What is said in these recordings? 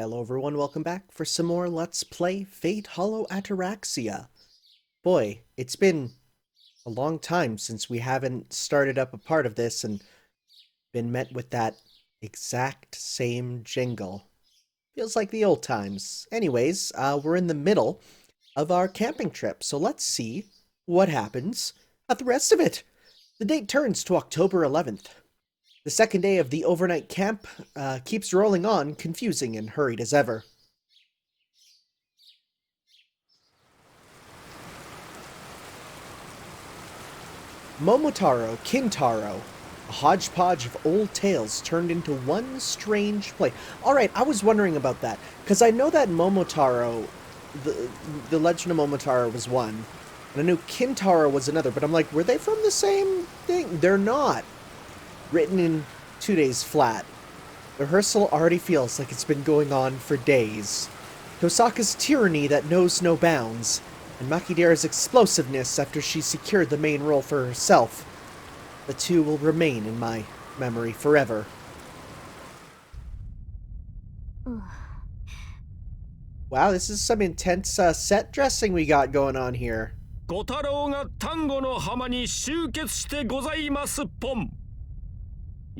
Hello everyone, welcome back for some more Let's Play Fate Hollow Ataraxia. Boy, it's been a long time since we haven't started up a part of this and been met with that exact same jingle. Feels like the old times. Anyways, we're in the middle of our camping trip, so let's see what happens at the rest of it. The date turns to October 11th. The second day of the overnight camp keeps rolling on, confusing and hurried as ever. Momotaro, Kintaro, a hodgepodge of old tales turned into one strange play. Alright, I was wondering about that, because I know that Momotaro, the Legend of Momotaro was one, and I knew Kintaro was another, but I'm like, were they from the same thing? They're not. Written in 2 days flat. The rehearsal already feels like it's been going on for days. Tosaka's tyranny that knows no bounds, and Makidera's explosiveness after she secured the main role for herself. The two will remain in my memory forever. Wow, this is some intense set dressing we got going on here. 小太郎が丹後の浜に集結してございますポン。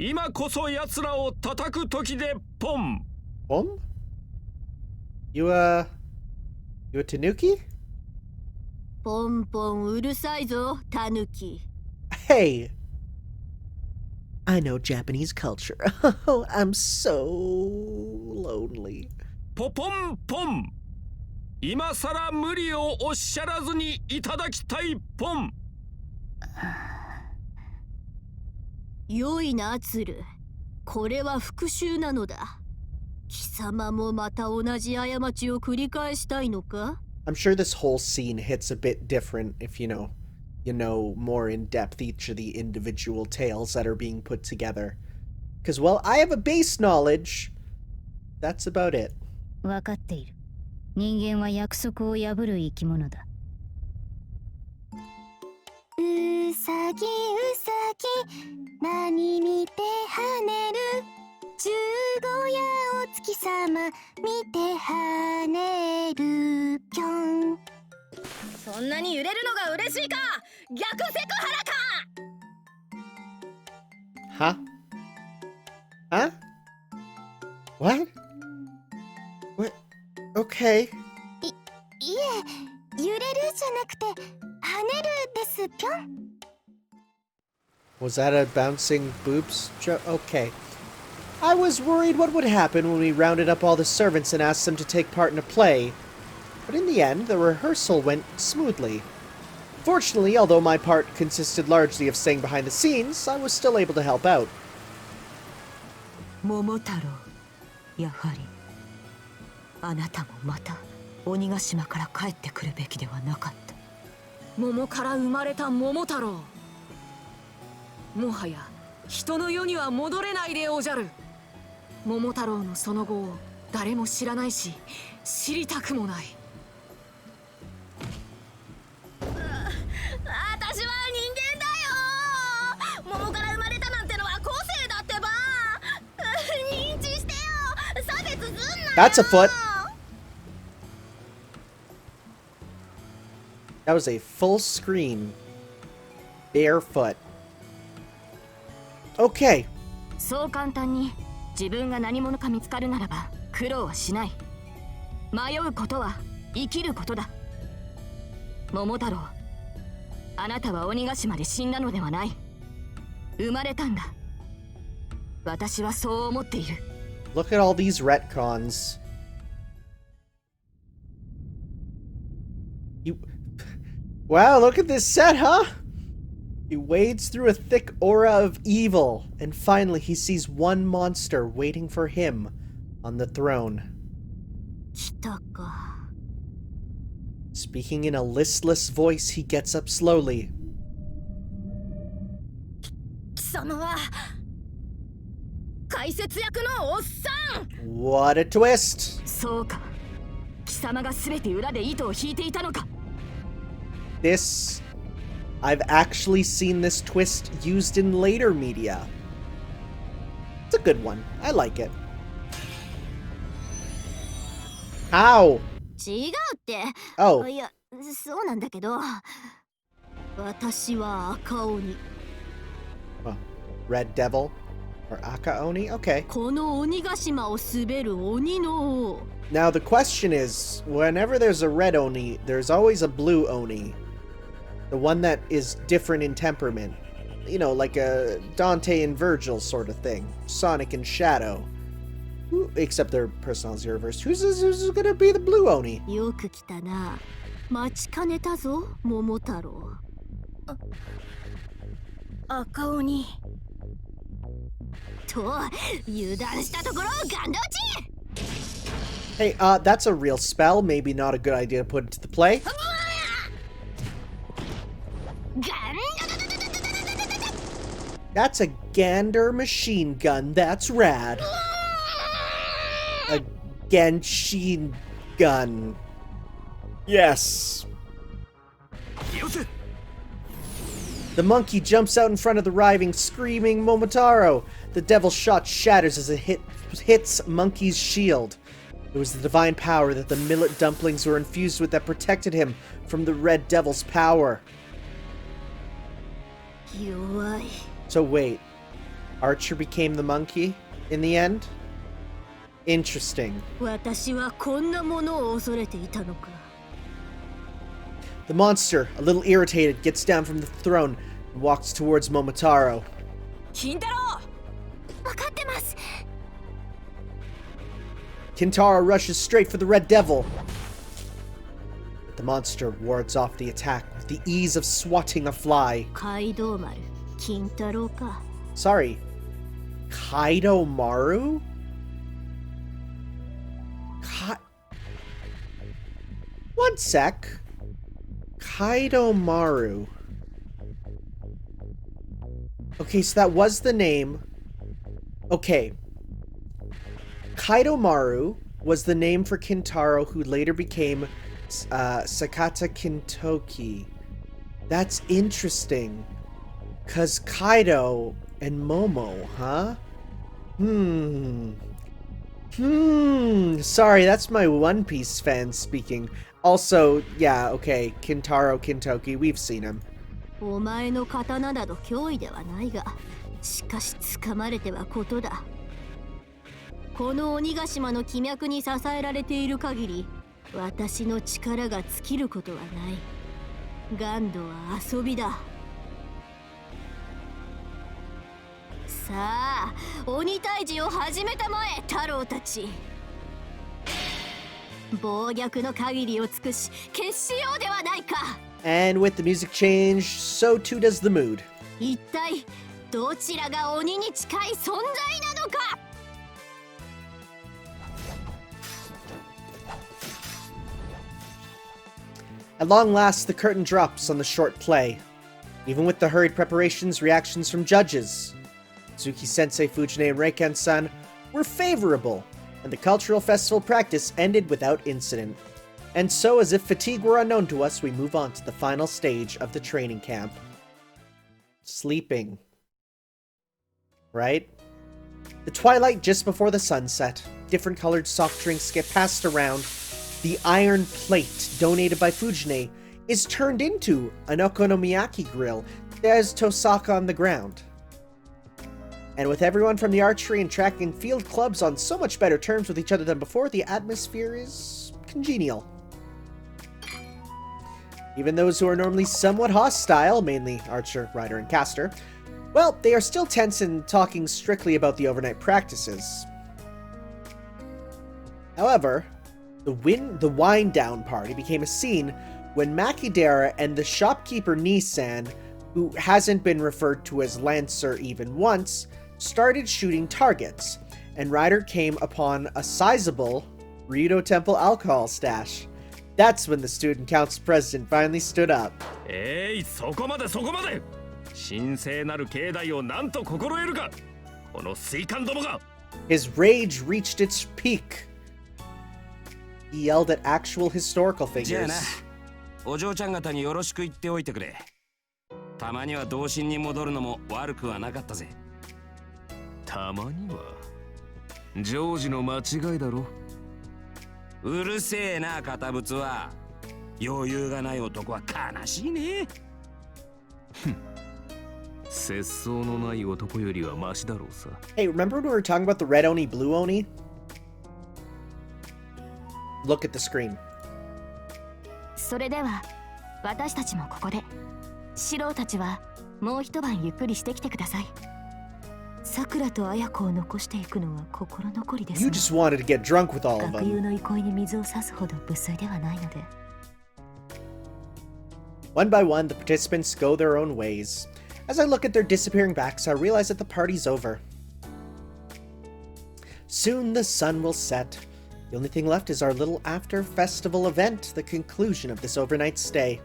今こそ奴らを叩く時でポン。Pom? You a tanuki? ポンポンうるさいぞ、タヌキ。 Hey! I know Japanese culture. Oh, I'm so lonely. ポポンポン。今さら無理をおっしゃらずにいただきたいポン。良いな、鶴。これは復讐なのだ。貴様もまた同じ過ちを繰り返したいのか? I'm sure this whole scene hits a bit different if you know more in depth each of the individual tales that are being put together. Because, well, I have a base knowledge. That's about it. 分かっている。人間は約束を破る生き物だ。うさぎうさぎ何見て跳ねる十五夜お月様見て跳ねるぴょん。そんなに揺れるのが嬉しいか、逆セクハラか。 Huh? Huh? What? What? Okay. いえ、揺れるじゃなくて跳ねるですぴょん。 Was that a bouncing boobs joke? Okay. I was worried what would happen when we rounded up all the servants and asked them to take part in a play. But in the end, the rehearsal went smoothly. Fortunately, although my part consisted largely of staying behind the scenes, I was still able to help out. 桃太郎、やはりあなたもまた鬼ヶ島から帰ってくるべきではなかった。桃から生まれた桃太郎。もはや人の世には戻れないでおじゃる。桃太郎のその後を誰も知らないし、知りたくもない。私は人間だよ。桃から生まれたなんてのは個性だってば。認知してよ。差別すんなよ。 That's a foot. That was a full screen. Barefoot. Okay. そう簡単に自分が何者か見つかるならば苦労はしない。迷うことは生きることだ。桃太郎、あなたは鬼ヶ島で死んだのではない。生まれたんだ。私はそう思っている。 Look at all these retcons. Wow, look at this set, huh? He wades through a thick aura of evil, and finally he sees one monster waiting for him on the throne. 来たか。 Speaking in a listless voice, he gets up slowly. 貴様は解説役のおっさん。 What a twist! そうか。貴様が全て裏で糸を引いていたのか。 This... I've actually seen this twist used in later media. It's a good one. I like it. How? 違うって。 Oh, いや、そうなんだけど。私は赤鬼。 Red Devil or Aka Oni? Okay. この鬼ヶ島を滑る鬼の王。 Now the question is, whenever there's a red Oni, there's always a blue Oni. The one that is different in temperament. You know, like a Dante and Virgil sort of thing. Sonic and Shadow. Except their personalities are reversed. Who's gonna be the blue Oni? よく来たな。待ちかねたぞ、桃太郎。赤鬼。と、油断したところ、ガンダ落ち。 Hey, that's a real spell. Maybe not a good idea to put into the play. That's a Gander machine gun. That's rad. A Genshin gun. Yes. The monkey jumps out in front of the arriving, screaming Momotaro. The devil's shot shatters as it hits Monkey's shield. It was the divine power that the millet dumplings were infused with that protected him from the red devil's power. So wait, Archer became the monkey in the end? Interesting. The monster, a little irritated, gets down from the throne and walks towards Momotaro. Kintaro rushes straight for the red devil. But the monster wards off the attack with the ease of swatting a fly. Sorry, Kaido Maru? One sec. Kaido Maru. Okay, so that was the name. Okay. Kaido Maru was the name for Kintaro, who later became Sakata Kintoki. That's interesting. 'Cause Kaido and Momo, huh? Sorry, that's my One Piece fan speaking. Also, yeah, okay, Kintaro Kintoki, we've seen him. お前の刀など脅威ではないが、しかし掴まれてはことだ。この鬼ヶ島の気脈に支えられている限り、私の力が尽きることはない。ガンドは遊びだ。さあ、鬼退治を始めたまえ、太郎たち。暴虐の限りを尽くし、決しようではないか。And with the music change, so too does the mood. 一体どちらが鬼に近い存在なのか。At long last, the curtain drops on the short play. Even with the hurried preparations, reactions from judges, Tsuki-sensei, Fujine, and Reikan-san were favorable, and the cultural festival practice ended without incident. And so, as if fatigue were unknown to us, we move on to the final stage of the training camp. Sleeping. Right? The twilight just before the sunset. Different colored soft drinks get passed around. The iron plate, donated by Fujine, is turned into an okonomiyaki grill. There's Tosaka on the ground. And with everyone from the archery and track and field clubs on so much better terms with each other than before, the atmosphere is congenial. Even those who are normally somewhat hostile, mainly Archer, Ryder, and Caster, well, they are still tense and talking strictly about the overnight practices. However, the wind-down party became a scene when Makidera and the shopkeeper Nissan, who hasn't been referred to as Lancer even once, started shooting targets, and Ryder came upon a sizable Ryudo Temple alcohol stash. That's when the student council president finally stood up. そこまでそこまで。神聖なる境内をなんと心得るか。この水管どもが。His rage reached its peak. He yelled at actual historical figures. じゃあな、お嬢ちゃん方によろしく言っておいてくれ。たまには童心に戻るのも悪くはなかったぜ。たまには。ジョージの間違いだろ。うるせえな、堅物は。余裕がない男は悲しいね。節操のない男よりはマシだろうさ。 Hey, remember when we were talking about the red Oni, blue Oni? Look at the screen. それでは私たちもここで。シローたちはもう一晩ゆっくりしてきてください。さくらと綾子を残していくのは心残りです You が、 just wanted to get drunk with all of 学友 them. の憩いに水を差すほど無粋ではないので。 One by one, the participants go their own ways. As I look at their disappearing backs, I realize that the party's over. Soon the sun will set. The only thing left is our little after-festival event, the conclusion of this overnight stay.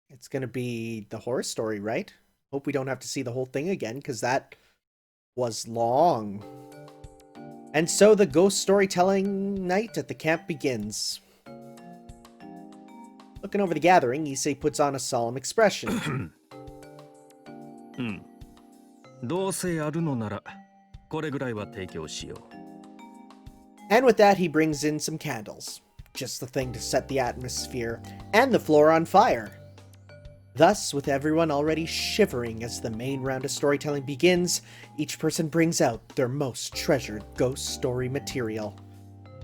It's gonna be the horror story, right? Hope we don't have to see the whole thing again, because that was long. And so the ghost storytelling night at the camp begins. Looking over the gathering, Issei puts on a solemn expression. どうせやるのならこれぐらいは提供しよう。 And with that, he brings in some candles. Just the thing to set the atmosphere and the floor on fire. Thus, with everyone already shivering as the main round of storytelling begins, each person brings out their most treasured ghost story material.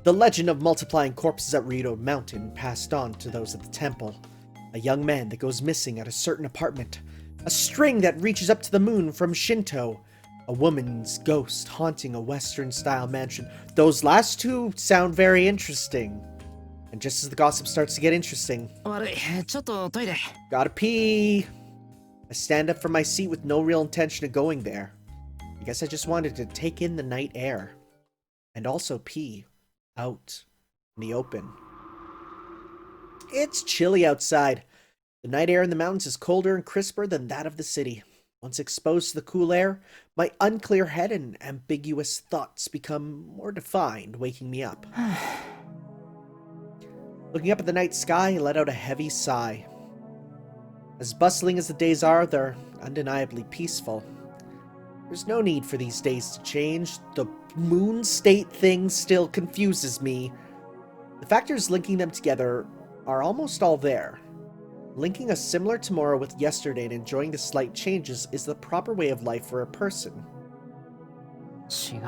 The legend of multiplying corpses at Rito Mountain passed on to those at the temple. A young man that goes missing at a certain apartment. A string that reaches up to the moon from Shinto. A woman's ghost haunting a Western-style mansion. Those last two sound very interesting. And just as the gossip starts to get interesting... 悪い、ちょっとトイレ。 Gotta pee! I stand up from my seat with no real intention of going there. I guess I just wanted to take in the night air. And also pee. Out. In the open. It's chilly outside. The night air in the mountains is colder and crisper than that of the city. Once exposed to the cool air, my unclear head and ambiguous thoughts become more defined, waking me up. Looking up at the night sky, I let out a heavy sigh. As bustling as the days are, they're undeniably peaceful. There's no need for these days to change. The moon state thing still confuses me. The factors linking them together are almost all there. Linking a similar tomorrow with yesterday and enjoying the slight changes is the proper way of life for a person. 違う。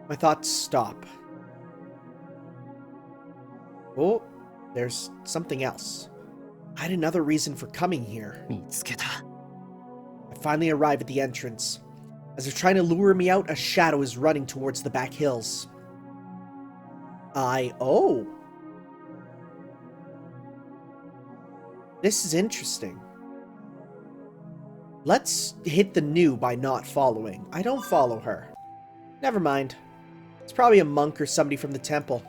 My thoughts stop. Oh, there's something else. I had another reason for coming here. 見つけた。 I finally arrive at the entrance. As they're trying to lure me out, a shadow is running towards the back hills. Oh. This is interesting. Let's hit the new by not following. I don't follow her. Never mind. It's probably a monk or somebody from the temple.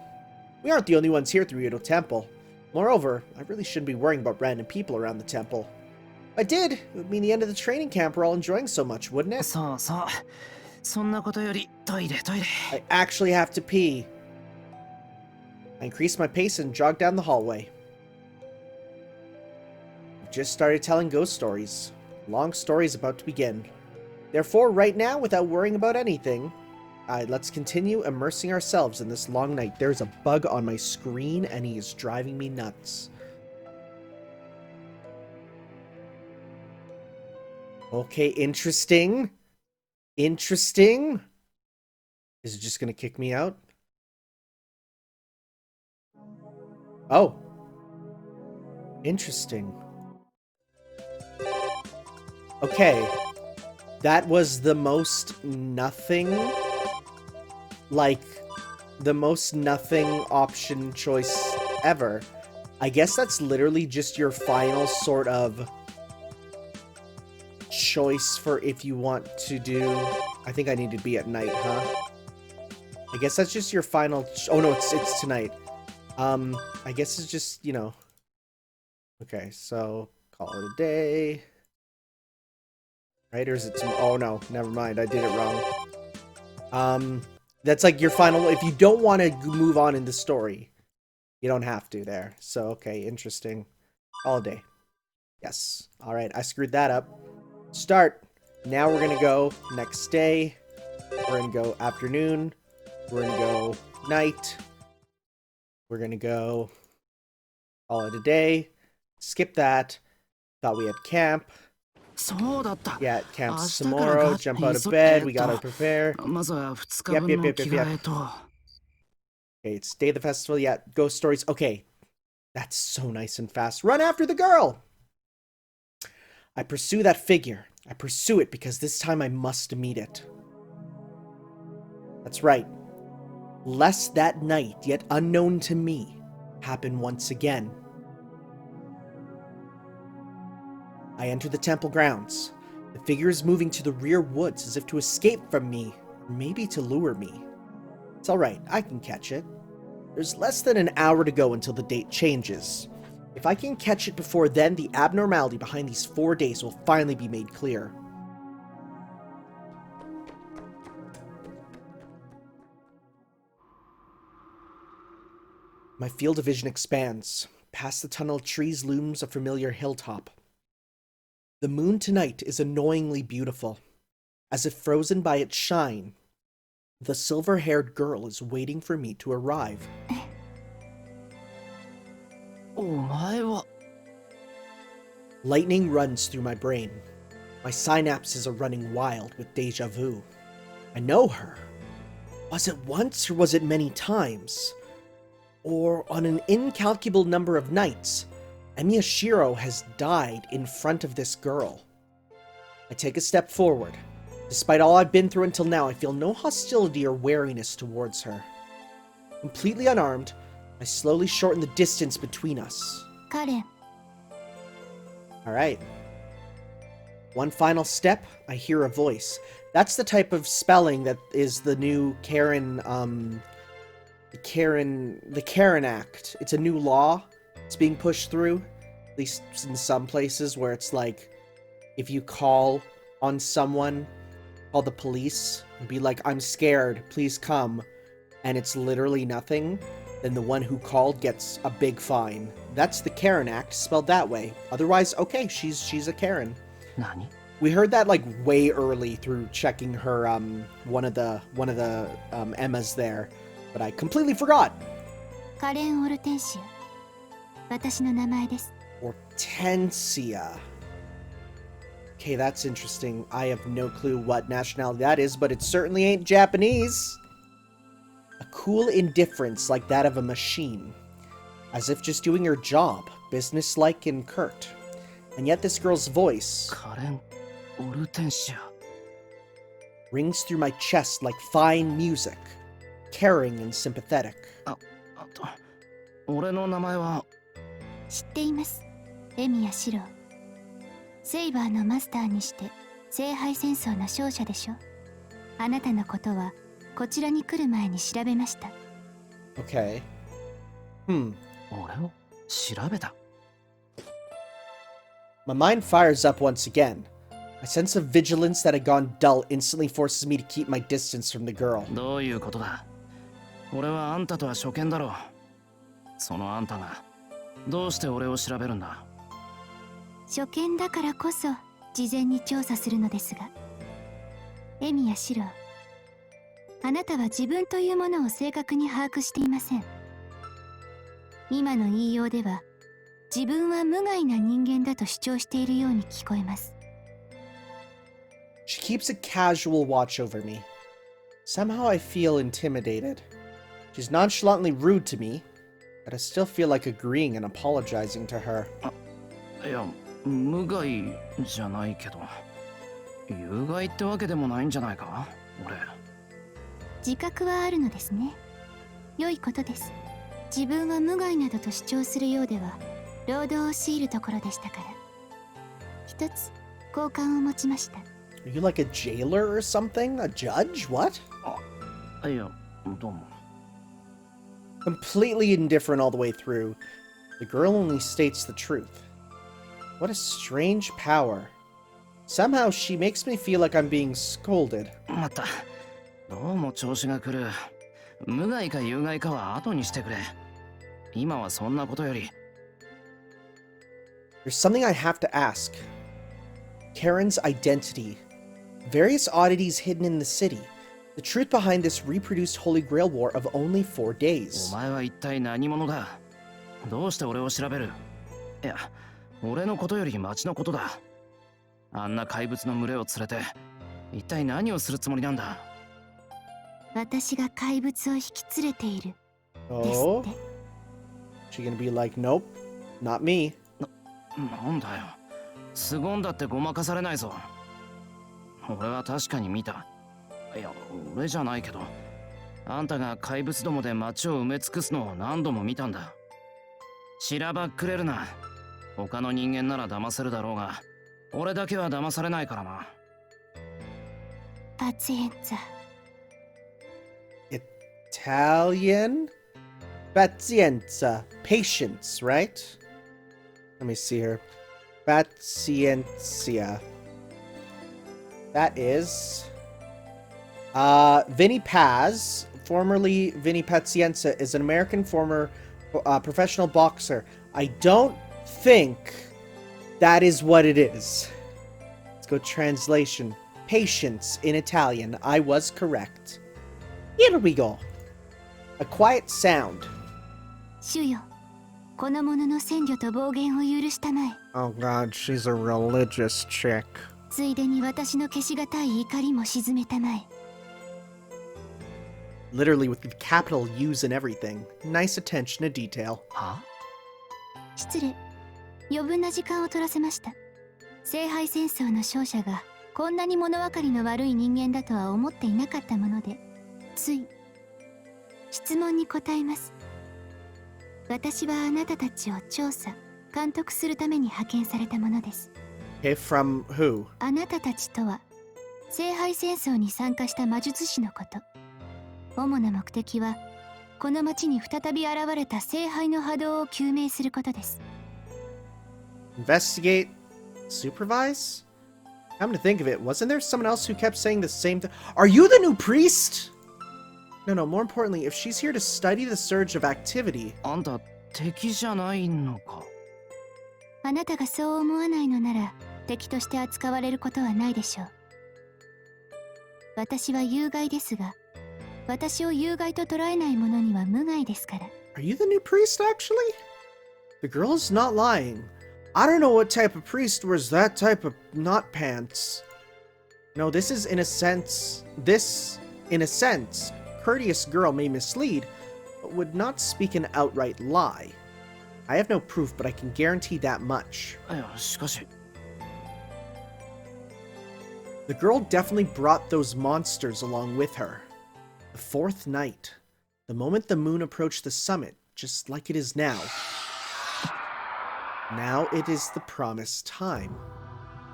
We aren't the only ones here at the Rito Temple. Moreover, I really shouldn't be worrying about random people around the temple. If I did, it would mean the end of the training camp we're all enjoying so much, wouldn't it? そうそう。そんなことよりトイレ。 I actually have to pee. I increase my pace and jog down the hallway. I've just started telling ghost stories. Long stories about to begin. Therefore, right now, without worrying about anything, let's continue immersing ourselves in this long night. There's a bug on my screen, and he is driving me nuts. Okay, interesting. Interesting. Is it just gonna kick me out? Oh. Interesting. Okay. That was the most nothing... Like, the most nothing option choice ever. I guess that's literally just your final sort of choice for if you want to do... I think I need to be at night, huh? I guess that's just your final... Oh no, it's tonight. I guess it's just, you know... Okay, so call it a day. Right, or is it oh no, never mind, I did it wrong. That's like your final... If you don't want to move on in the story, you don't have to there. So, okay, interesting. All day. Yes. Alright, I screwed that up. Start. Now we're gonna go next day. We're gonna go afternoon. We're gonna go night. We're gonna go call it a day. Skip that. Thought we had camp. そうだった Yeah, camp's 明日から tomorrow. が Jump out of 急 bed. We gotta prepare. まずは2日 Yep, 分 yep, の yep, 着 yep, 替 yep. えと Okay, it's day of the festival. Yeah, ghost stories. Okay, that's so nice and fast. Run after the girl! I pursue that figure. I pursue it because this time I must meet it. That's right. Lest that night, yet unknown to me, happen once again. I enter the temple grounds. The figure is moving to the rear woods as if to escape from me, or maybe to lure me. It's alright, I can catch it. There's less than an hour to go until the date changes. If I can catch it before then, the abnormality behind these 4 days will finally be made clear. My field of vision expands. Past the tunnel of trees looms a familiar hilltop. The moon tonight is annoyingly beautiful. As if frozen by its shine, the silver-haired girl is waiting for me to arrive. お前は Lightning runs through my brain. My synapses are running wild with deja vu. I know her. Was it once or was it many times? Or on an incalculable number of nights, Emiyashiro has died in front of this girl. I take a step forward. Despite all I've been through until now, I feel no hostility or wariness towards her. Completely unarmed, I slowly shorten the distance between us. カレン Alright. One final step, I hear a voice. That's the type of spelling that is the new Karen Act. It's a new law. It's being pushed through. At least in some places where it's like, if you call on someone, call the police, and be like, I'm scared, please come, and it's literally nothing, then the one who called gets a big fine. That's the Karen Act, spelled that way. Otherwise, okay, she's a Karen. 何 We heard that like way early through checking her one of the Emmas there, but I completely forgot. カレン・オルテンシア私の名前です Hortensia. Okay, that's interesting. I have no clue what nationality that is, but it certainly ain't Japanese. A cool indifference like that of a machine. As if just doing her job, businesslike and curt. And yet this girl's voice カレン・オルテンシア rings through my chest like fine music, caring and sympathetic. あと俺の名前は知っていますエミヤシロウセイバーのマスターにして聖杯戦争の勝者でしょあなたのことはこちらに来る前に調べました Okay. 俺を調べた My mind fires up once again. My sense of vigilance that had gone dull instantly forces me to keep my distance from the girl. どういうことだ俺はあんたとは初見だろうそのあんたがどうして俺を調べるんだ初見だからこそ事前に調査するのですがエミヤシロウあなたは自分というものを正確に把握していません今の言いようでは自分は無害な人間だと主張しているように聞こえます She keeps a casual watch over me. Somehow I feel intimidated. She's nonchalantly rude to me, but I still feel like agreeing and apologizing to her. いや無害じゃないけど有害ってわけでもないんじゃないか俺自覚はあるのですね良いことです自分は無害などと主張するようでは労働を強いるところでしたから一つ好感を持ちました Are you like a jailer or something? A judge? What? いやどうも Completely indifferent all the way through. The girl only states the truth. What a strange power. Somehow she makes me feel like I'm being scolded. またどうも調子が来る無害か有害かは後にしてくれ今はそんなことより There's something I have to ask. Karen's identity. Various oddities hidden in the city. The truth behind this reproduced Holy Grail War of only 4 days. お前は一体何者だ？どうして俺を調べる？いや、俺のことより町のことだ。あんな怪物の群れを連れて、一体何をするつもりなんだ？私が怪物を引き連れている。 Oh? She gonna be like, nope, not me. なんだよ。凄んだってごまかされないぞ。俺は確かに見た。いや、俺じゃないけど、あんたが怪物どもで町を埋め尽くすのを何度も見たんだ。しらばっくれるな。他の人間なら騙せるだろうが、俺だけは騙されないからな。パツエンツァ。Italian? Pazienza. Patience, right? Let me see here. Paciencia. That is... Vinny Paz, formerly Vinny Pazienza, is an American former professional boxer. I don't think that is what it is. Let's go translation. Patience in Italian. I was correct. Here we go. A quiet sound. 主よ、この者の占領と暴言を許したまえ。 Oh god, she's a religious chick. ついでに私の消しがたい怒りも鎮めたまえ。 Literally with the capital U's and everything. Nice attention to detail. は？失礼。余分な時間を取らせました。聖杯戦争の勝者がこんなに物分かりの悪い人間だとは思っていなかったもので、つい質問に答えます。私はあなたたちを調査、監督するために派遣されたものです。Okay, from who? あなたたちとは聖杯戦争に参加した魔術師のこと。主な目的はこの町に再び現れた聖杯の波動を究明することです。Investigate? Supervise? Come to think of it, wasn't there someone else who kept saying the same thing? Are you the new priest? No, more importantly, if she's here to study the surge of activity... あんた敵じゃないのか？あなたがそう思わないのなら敵として扱われることはないでしょう。私は有害ですが、私を有害と捉えない者には無害ですから。 Are you the new priest, actually? The girl is not lying. I don't know what type of priest wears that type of knot pants. No, this is in a sense... courteous girl may mislead, but would not speak an outright lie. I have no proof, but I can guarantee that much. いや、しかし。The girl definitely brought those monsters along with her. The fourth night, the moment the moon approached the summit, just like it is now. Now it is the promised time.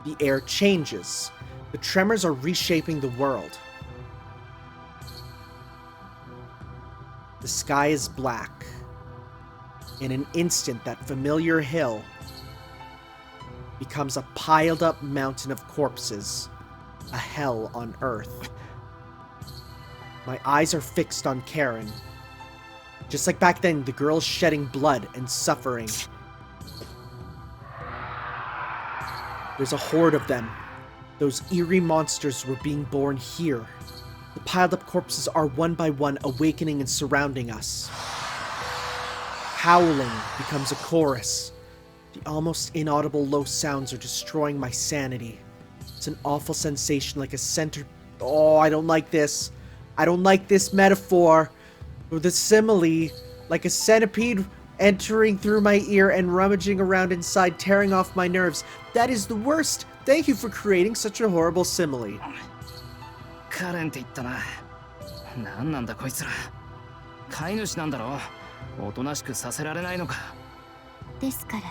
The air changes. The tremors are reshaping the world. The sky is black. In an instant, that familiar hill becomes a piled-up mountain of corpses. A hell on earth. My eyes are fixed on Karen. Just like back then, the girl's shedding blood and suffering. There's a horde of them. Those eerie monsters were being born here. The piled-up corpses are one by one awakening and surrounding us. Howling becomes a chorus. The almost inaudible low sounds are destroying my sanity. It's an awful sensation like a center... Oh, I don't like this. I don't like this metaphor. Or the simile, like a centipede entering through my ear and rummaging around inside, tearing off my nerves. That is the worst. Thank you for creating such a horrible simile. カレンって言ったな。なんなんだこいつら。飼い主なんだろう。おとなしくさせられないのか。ですから、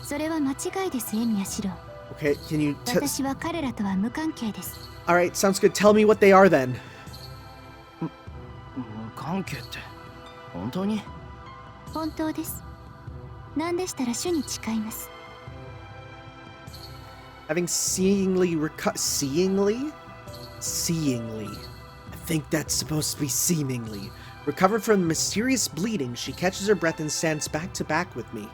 それは間違いです、エミヤシロ。Okay, can you 私は彼らとは無関係です。Alright, sounds good. Tell me what they are then. 無関係って本当に？本当です。なんでしたら主に誓います。Having seeingly? Seeingly. I think that's supposed to be seemingly. Recovered from mysterious bleeding, she catches her breath and stands back to back with me.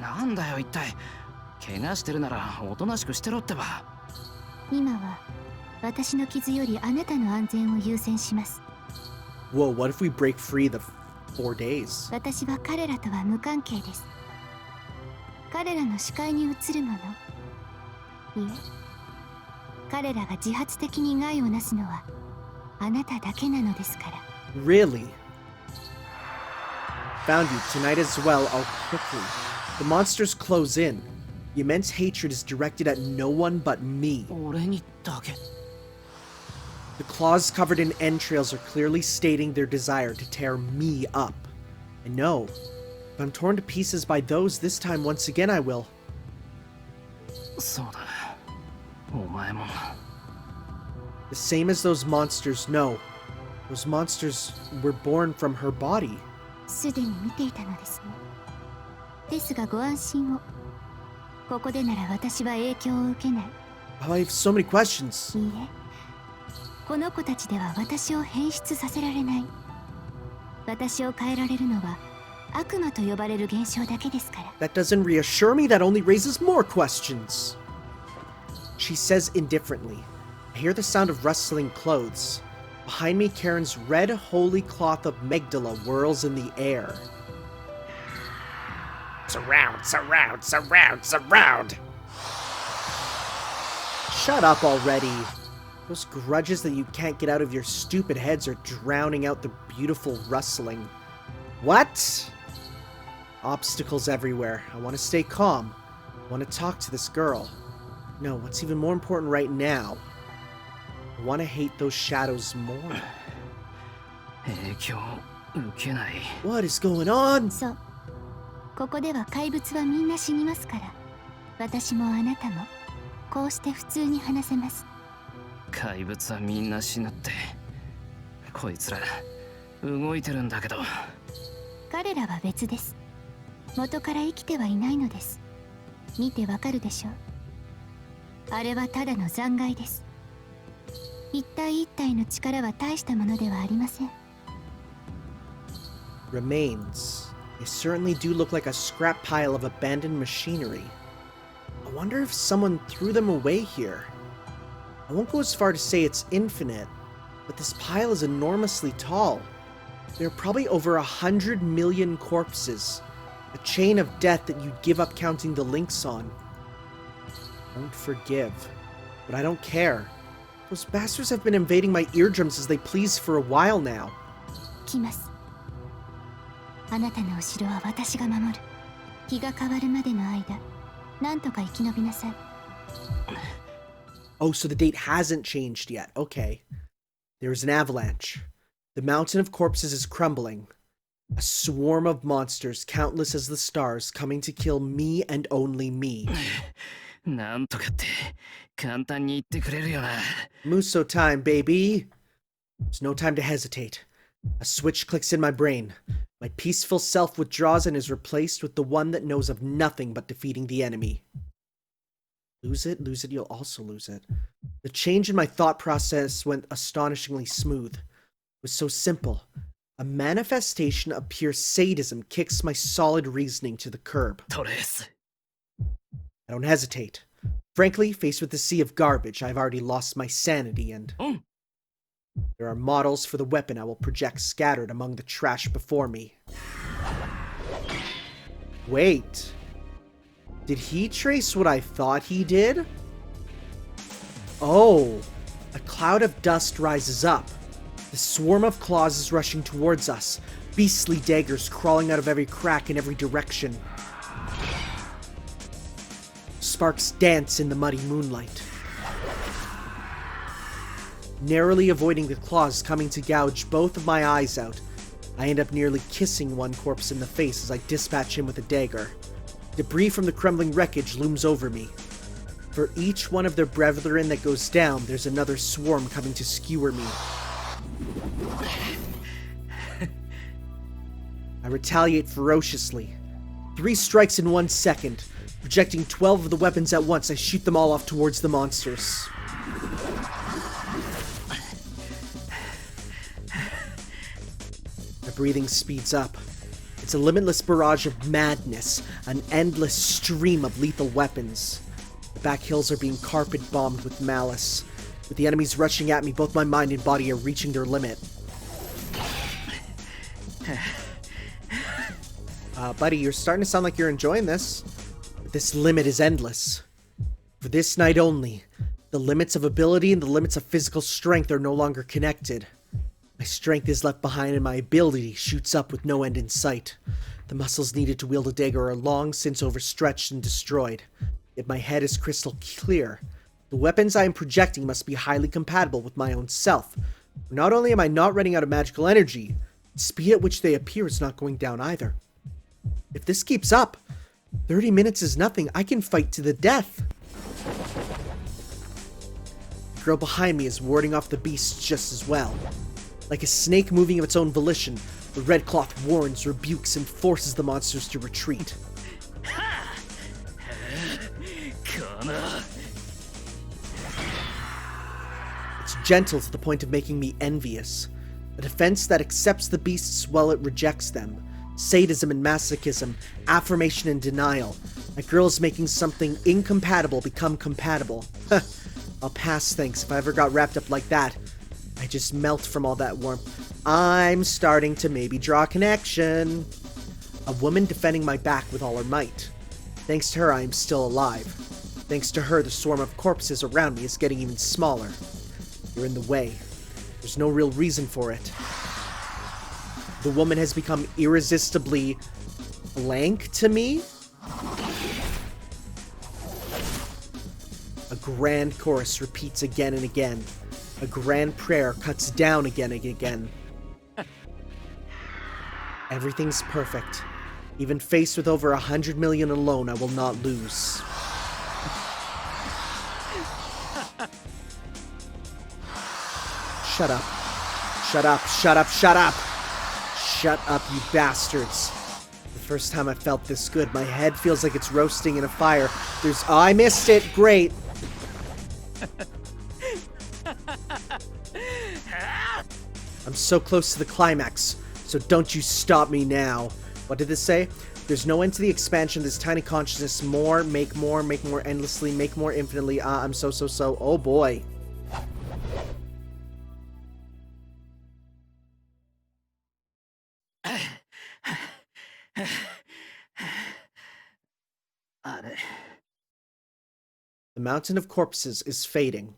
なんだよ一体。怪我してるならおとなしくしてろってば。今は私の傷よりあなたの安全を優先します。 Whoa, what if we break free the 4 days? 私は彼らとは無関係です。彼らの視界に映るもの、いえ、彼らが自発的に害をなすのはあなただけなのですから。 Really? Found you tonight as well. Oh, quickly. The monsters close in. The immense hatred is directed at no one but me. 俺にだけ。 The claws covered in entrails are clearly stating their desire to tear me up. And no, if I'm torn to pieces by those, this time once again I will. そうだ。お前も。The same as those monsters, no. Those monsters were born from her body. すでに見ていたのですね。ですがご安心を。ここでなら私は影響を受けない。 Oh, I have so many questions. いいえ、この子たちでは私を変質させられない。私を変えられるのは悪魔と呼ばれる現象だけですから。 That doesn't reassure me, that only raises more questions. She says indifferently. I hear the sound of rustling clothes. Behind me, Karen's red holy cloth of Magdala whirls in the air. Surround, surround, surround, surround! Shut up already. Those grudges that you can't get out of your stupid heads are drowning out the beautiful rustling. What? Obstacles everywhere. I want to stay calm. I want to talk to this girl. No, what's even more important right now, I want to hate those shadows more. 影響受けない。 What is going on? そう。ここでは怪物はみんな死にますから。私もあなたもこうして普通に話せます。怪物はみんな死ぬって。こいつら動いてるんだけど。彼らは別です。元から生きてはいないのです。見てわかるでしょう。あれはただの残骸です。一体一体の力は大したものではありません。 Remains. They certainly do look like a scrap pile of abandoned machinery. I wonder if someone threw them away here. I won't go as far to say it's infinite, but this pile is enormously tall. There are probably over 100 million corpses. A chain of death that you'd give up counting the links on. Won't forgive. But I don't care. Those bastards have been invading my eardrums as they please for a while now. 来ます。あなたの後ろは私が守る。日が変わるまでの間、なんとか生き延びなさい。Oh, so the date hasn't changed yet. Okay. There's an avalanche. The mountain of corpses is crumbling. A swarm of monsters, countless as the stars, coming to kill me and only me. なんとかって簡単に言ってくれるよな。 Muso time, baby. There's no time to hesitate. A switch clicks in my brain. My peaceful self withdraws and is replaced with the one that knows of nothing but defeating the enemy. Lose it, you'll also lose it. The change in my thought process went astonishingly smooth. It was so simple. A manifestation of pure sadism kicks my solid reasoning to the curb. トレース。 I don't hesitate. Frankly, faced with the sea of garbage, I've already lost my sanity and... There are models for the weapon I will project scattered among the trash before me. Wait. Did he trace what I thought he did? Oh. A cloud of dust rises up. The swarm of claws is rushing towards us. Beastly daggers crawling out of every crack in every direction. Sparks dance in the muddy moonlight. Narrowly avoiding the claws coming to gouge both of my eyes out, I end up nearly kissing one corpse in the face as I dispatch him with a dagger. Debris from the crumbling wreckage looms over me. For each one of their brethren that goes down, there's another swarm coming to skewer me. I retaliate ferociously. 3 strikes in 1 second. Projecting 12 of the weapons at once, I shoot them all off towards the monsters. My breathing speeds up. It's a limitless barrage of madness, an endless stream of lethal weapons. The back hills are being carpet bombed with malice. With the enemies rushing at me, both my mind and body are reaching their limit. Buddy, you're starting to sound like you're enjoying this. But this limit is endless. For this night only, the limits of ability and the limits of physical strength are no longer connected. My strength is left behind and my ability shoots up with no end in sight. The muscles needed to wield a dagger are long since overstretched and destroyed. Yet my head is crystal clear. The weapons I am projecting must be highly compatible with my own self. Not only am I not running out of magical energy, the speed at which they appear is not going down either. If this keeps up, 30 minutes is nothing. I can fight to the death. The girl behind me is warding off the beasts just as well. Like a snake moving of its own volition, the red cloth warns, rebukes, and forces the monsters to retreat. It's gentle to the point of making me envious. A defense that accepts the beasts while it rejects them. Sadism and masochism, affirmation and denial. A girl is making something incompatible become compatible. I'll pass, thanks. If I ever got wrapped up like that, I just melt from all that warmth. I'm starting to maybe draw a connection. A woman defending my back with all her might. Thanks to her, I am still alive. Thanks to her, the swarm of corpses around me is getting even smaller. You're in the way. There's no real reason for it. The woman has become irresistibly blank to me. A grand chorus repeats again and again. A grand prayer cuts down again and again. Everything's perfect. Even faced with over 100 million alone, I will not lose. Shut up. Shut up, shut up, shut up! Shut up, you bastards. The first time I felt this good, my head feels like it's roasting in a fire. There's... Oh, I missed it! Great! I'm so close to the climax, so don't you stop me now. What did this say? There's no end to the expansion of this tiny consciousness. More, make more endlessly, make more infinitely. I'm so. Oh boy. The mountain of corpses is fading.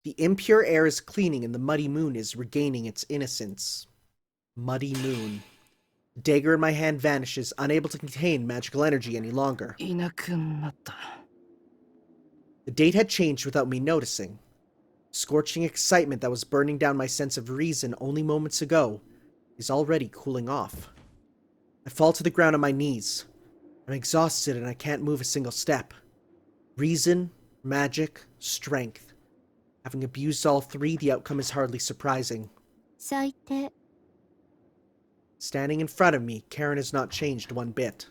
The impure air is cleaning and the muddy moon is regaining its innocence. Muddy moon. The dagger in my hand vanishes, unable to contain magical energy any longer. The date had changed without me noticing. Scorching excitement that was burning down my sense of reason only moments ago is already cooling off. I fall to the ground on my knees. I'm exhausted and I can't move a single step. Reason, magic, strength. Having abused all three, the outcome is hardly surprising. Standing in front of me, Karen has not changed one bit.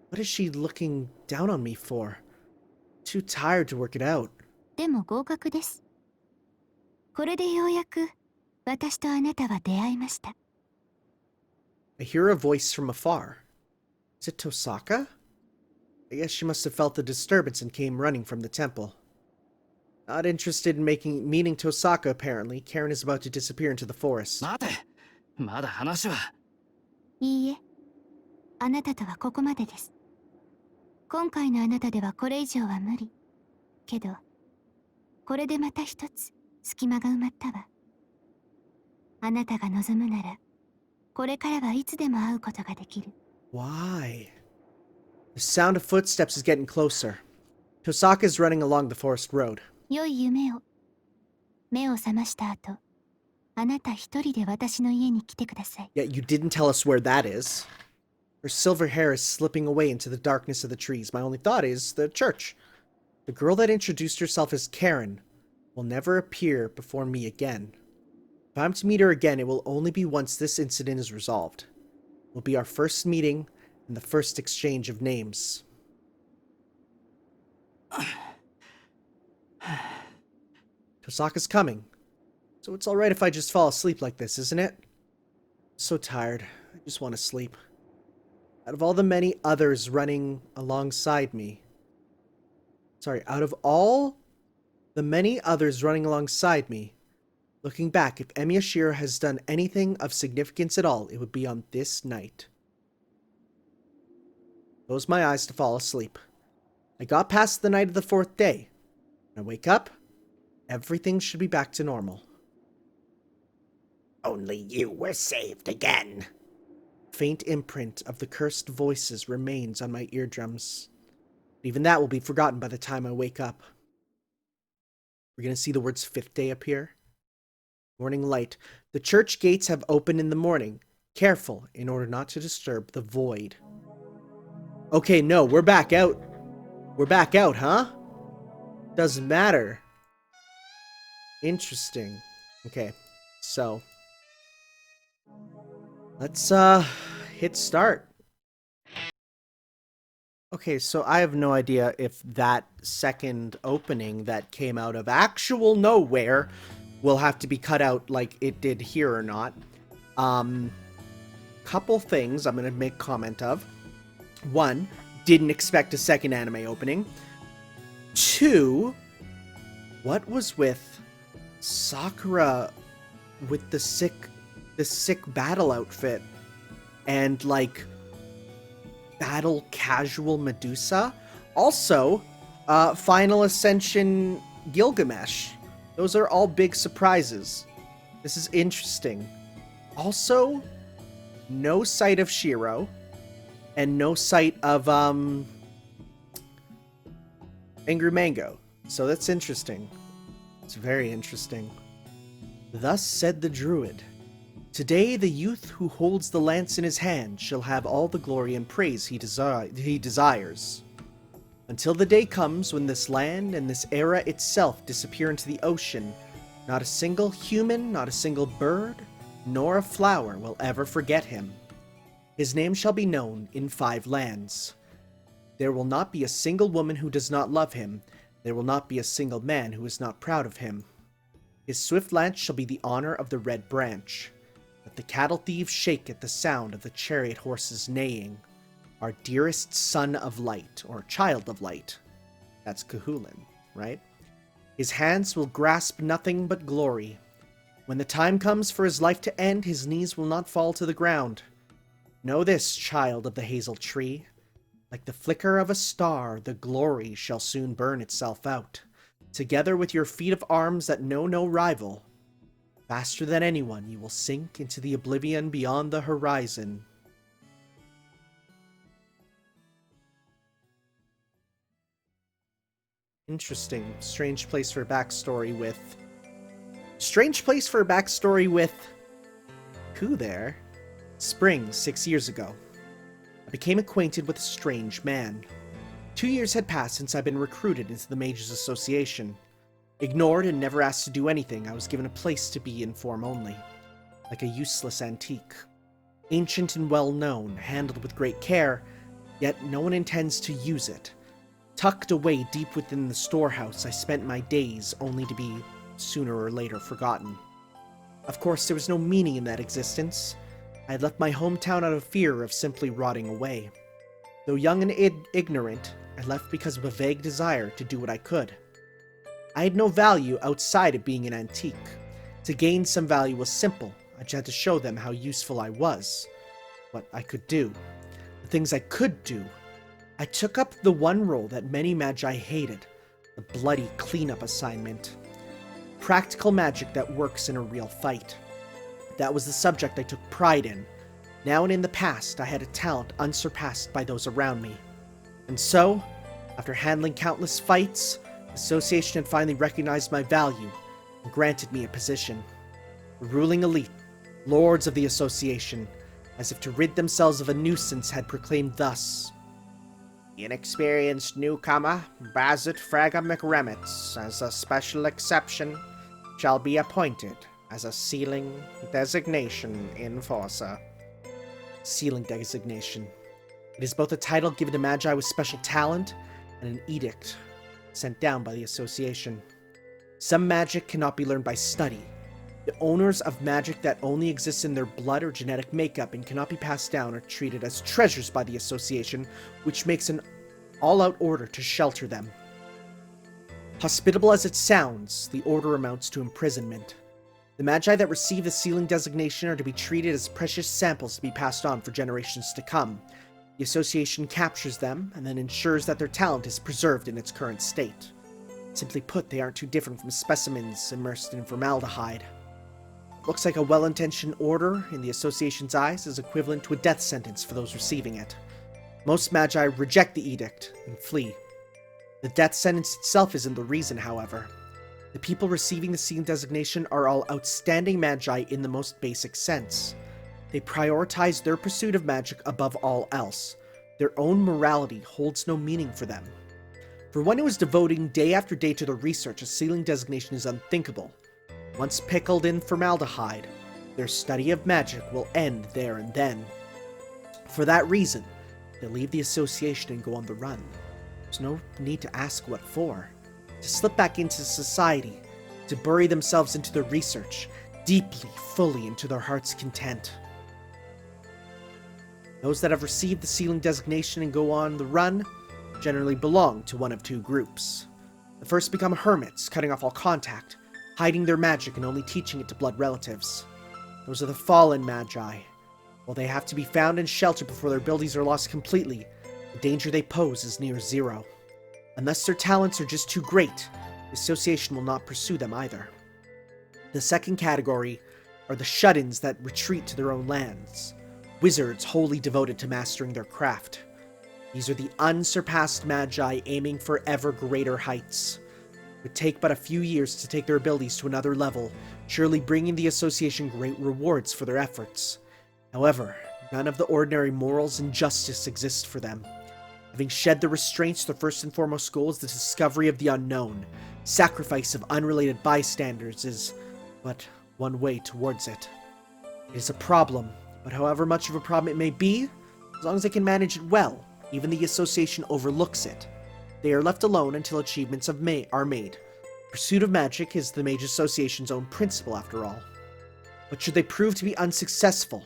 What is she looking down on me for? Too tired to work it out. でも合格です。これでようやく私とあなたは出会いました。I hear a voice from afar. Is it Tosaka? I guess she must have felt the disturbance and came running from the temple. Not interested in meeting Tosaka, apparently. Karen is about to disappear into the forest. 待て、まだ話は。いいえ、あなたとはここまでです。今回のあなたではこれ以上は無理。けど、これでまた一つ隙間が埋まったわ。あなたが望むなら、これからはいつでも会うことができる。Why? The sound of footsteps is getting closer. Tosaka is running along the forest road. 良い夢を。目を覚ました後、あなた一人で私の家に来てください。Yet you didn't tell us where that is. Her silver hair is slipping away into the darkness of the trees. My only thought is the church. The girl that introduced herself as Karen will never appear before me again. If I'm to meet her again, it will only be once this incident is resolved. It will be our first meeting and the first exchange of names. Tosaka's coming. So it's alright if I just fall asleep like this, isn't it? I'm so tired. I just want to sleep. Out of all the many others running alongside me... Sorry, out of all the many others running alongside me. Looking back, if Emiyashiro has done anything of significance at all, it would be on this night. Close my eyes to fall asleep. I got past the night of the 4th day. When I wake up, everything should be back to normal. Only you were saved again. Faint imprint of the cursed voices remains on my eardrums. Even that will be forgotten by the time I wake up. We're going to see the words 5th day appear. Morning light. The church gates have opened in the morning. Careful, in order not to disturb the void. Okay, no, we're back out. We're back out, huh? Doesn't matter. Interesting. Okay, so let's hit start. Okay, so I have no idea if that second opening that came out of actual nowhere will have to be cut out like it did here or not. Couple things I'm going to make comment of. 1, didn't expect a second anime opening. 2, what was with Sakura with the sick battle outfit and like battle casual Medusa? Also, Final Ascension Gilgamesh. Those are all big surprises. This is interesting. Also, no sight of Shiro and no sight of Angry Mango. So that's interesting. It's very interesting. Thus said the druid, "Today the youth who holds the lance in his hand shall have all the glory and praise he desires. Until the day comes when this land and this era itself disappear into the ocean, not a single human, not a single bird, nor a flower will ever forget him. His name shall be known in 5 lands. There will not be a single woman who does not love him. There will not be a single man who is not proud of him. His swift lance shall be the honor of the Red Branch. Let the cattle thieves shake at the sound of the chariot horses neighing. Our dearest son of light, or child of light." That's Kahulin, right? "His hands will grasp nothing but glory. When the time comes for his life to end, his knees will not fall to the ground. Know this, child of the hazel tree. Like the flicker of a star, the glory shall soon burn itself out. Together with your feet of arms that know no rival, faster than anyone, you will sink into the oblivion beyond the horizon." Interesting. Strange place for a backstory with... Who there? Spring, 6 years ago. I became acquainted with a strange man. 2 years had passed since I'd been recruited into the Mages Association. Ignored and never asked to do anything, I was given a place to be in form only. Like a useless antique. Ancient and well-known, handled with great care, yet no one intends to use it. Tucked away deep within the storehouse, I spent my days only to be, sooner or later, forgotten. Of course, there was no meaning in that existence. I had left my hometown out of fear of simply rotting away. Though young and ignorant, I left because of a vague desire to do what I could. I had no value outside of being an antique. To gain some value was simple. I just had to show them how useful I was. What I could do. The things I could do. I took up the one role that many magi hated. The bloody cleanup assignment. Practical magic that works in a real fight. That was the subject I took pride in. Now and in the past, I had a talent unsurpassed by those around me. And so, after handling countless fights, the association had finally recognized my value and granted me a position. The ruling elite, lords of the association, as if to rid themselves of a nuisance, had proclaimed thus: "Inexperienced newcomer, Bazett Fraga McRemitz, as a special exception, shall be appointed as a sealing designation enforcer." Sealing designation. It is both a title given to magi with special talent and an edict sent down by the association. Some magic cannot be learned by study. The owners of magic that only exists in their blood or genetic makeup and cannot be passed down are treated as treasures by the association, which makes an all-out order to shelter them. Hospitable as it sounds, the order amounts to imprisonment. The Magi that receive the sealing designation are to be treated as precious samples to be passed on for generations to come. The association captures them and then ensures that their talent is preserved in its current state. Simply put, they aren't too different from specimens immersed in formaldehyde. Looks like a well-intentioned order in the association's eyes is equivalent to a death sentence for those receiving it. Most Magi reject the edict and flee. The death sentence itself isn't the reason, however. The people receiving the sealing designation are all outstanding Magi in the most basic sense. They prioritize their pursuit of magic above all else. Their own morality holds no meaning for them. For one who is devoting day after day to their research, a sealing designation is unthinkable. Once pickled in formaldehyde, their study of magic will end there and then. For that reason, they leave the association and go on the run. There's no need to ask what for. To slip back into society, to bury themselves into their research, deeply, fully into their heart's content. Those that have received the sealing designation and go on the run generally belong to one of two groups. The first become hermits, cutting off all contact, hiding their magic and only teaching it to blood relatives. Those are the fallen Magi. While they have to be found and sheltered before their abilities are lost completely, the danger they pose is near zero. Unless their talents are just too great, the association will not pursue them either. The second category are the shut-ins that retreat to their own lands, wizards wholly devoted to mastering their craft. These are the unsurpassed Magi aiming for ever greater heights. It would take but a few years to take their abilities to another level, surely bringing the association great rewards for their efforts. However, none of the ordinary morals and justice exist for them. Having shed the restraints, their first and foremost goal is the discovery of the unknown. Sacrifice of unrelated bystanders is but one way towards it. It is a problem, but however much of a problem it may be, as long as they can manage it well, even the association overlooks it. They are left alone until achievements are made. Pursuit of magic is the Mage Association's own principle, after all. But should they prove to be unsuccessful,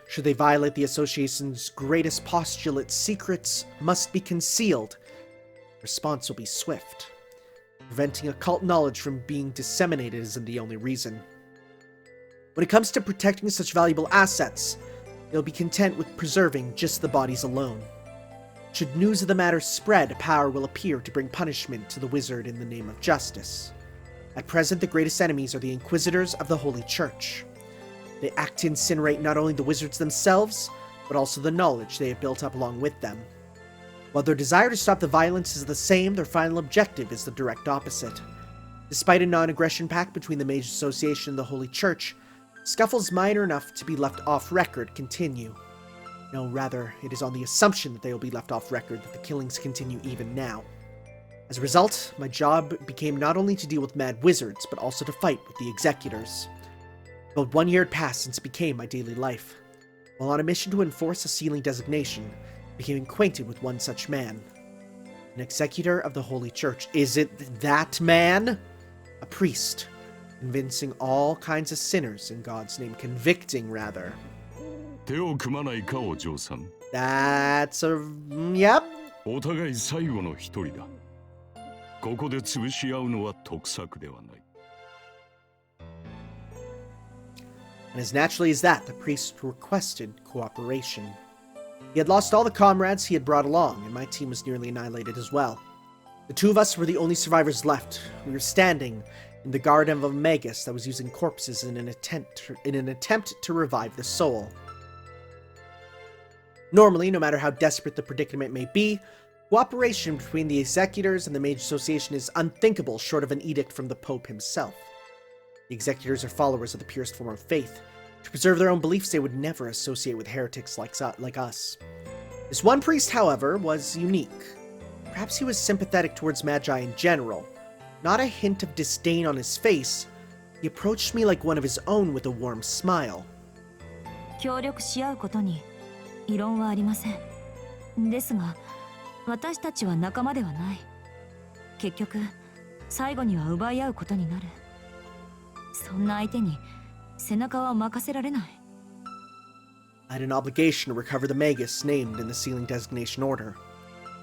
should they violate the association's greatest postulate, secrets must be concealed, response will be swift. Preventing occult knowledge from being disseminated isn't the only reason. When it comes to protecting such valuable assets, they'll be content with preserving just the bodies alone. Should news of the matter spread, power will appear to bring punishment to the wizard in the name of justice. At present, the greatest enemies are the Inquisitors of the Holy Church. They act to incinerate not only the wizards themselves, but also the knowledge they have built up along with them. While their desire to stop the violence is the same, their final objective is the direct opposite. Despite a non-aggression pact between the Mage Association and the Holy Church, scuffles minor enough to be left off record continue. No, rather, it is on the assumption that they will be left off record that the killings continue even now. As a result, my job became not only to deal with mad wizards, but also to fight with the Executors. About 1 year had passed since it became my daily life. While on a mission to enforce a sealing designation, I became acquainted with one such man. An Executor of the Holy Church. Is it that man? A priest, convincing all kinds of sinners in God's name. Convicting, rather. 手を組まないかお嬢さん That's a... yep. お互い最後の一人だここで潰し合うのは得策ではない And as naturally as that, the priest requested cooperation. He had lost all the comrades he had brought along, and my team was nearly annihilated as well. The two of us were the only survivors left. We were standing in the garden of a magus that was using corpses in an attempt to revive the soul. Normally, no matter how desperate the predicament may be, cooperation between the Executors and the Mage Association is unthinkable short of an edict from the Pope himself. The Executors are followers of the purest form of faith. To preserve their own beliefs, they would never associate with heretics like us. This one priest, however, was unique. Perhaps he was sympathetic towards Magi in general. Not a hint of disdain on his face, he approached me like one of his own with a warm smile. 協力し合うことに異論はありません。ですが、私たちは仲間ではない。結局、最後には奪い合うことになる。そんな相手に背中は任せられない。I had an obligation to recover the magus named in the sealing designation order,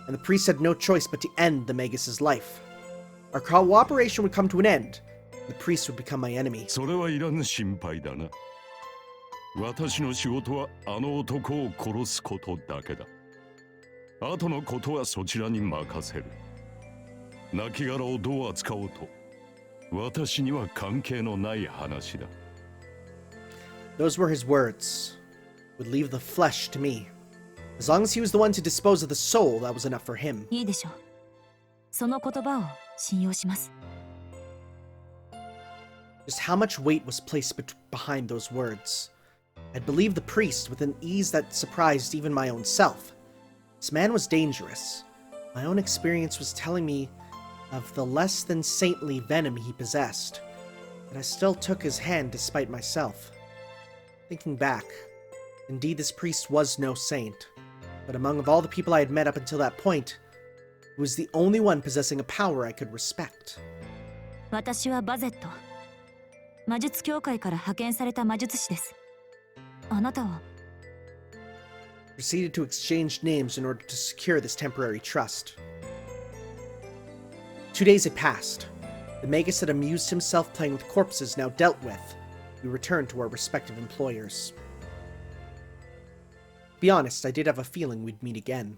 and the priest had no choice but to end the magus's life. our cooperation would come to an end. The priest would become my enemy. それはいらぬ心配だな。私の仕事はあの男を殺すことだけだ。後のことはそちらに任せる。亡骸をどう扱おうと、私には関係のない話だ。Those were his words. Would leave the flesh to me. As long as he was the one to dispose of the soul, that was enough for him. いいでしょう。その言葉を信用します。Just how much weight was placed behind those words. I'd believe the priest with an ease that surprised even my own self. This man was dangerous. My own experience was telling me of the less than saintly venom he possessed, but I still took his hand despite myself. Thinking back, indeed this priest was no saint, but among all the people I had met up until that point, he was the only one possessing a power I could respect. 私はバゼット。魔術協会から派遣された魔術師です。あなたは Proceeded to exchange names in order to secure this temporary trust. 2 days had passed. The Magus had amused himself playing with corpses now dealt with. We returned to our respective employers. To be honest, I did have a feeling we'd meet again.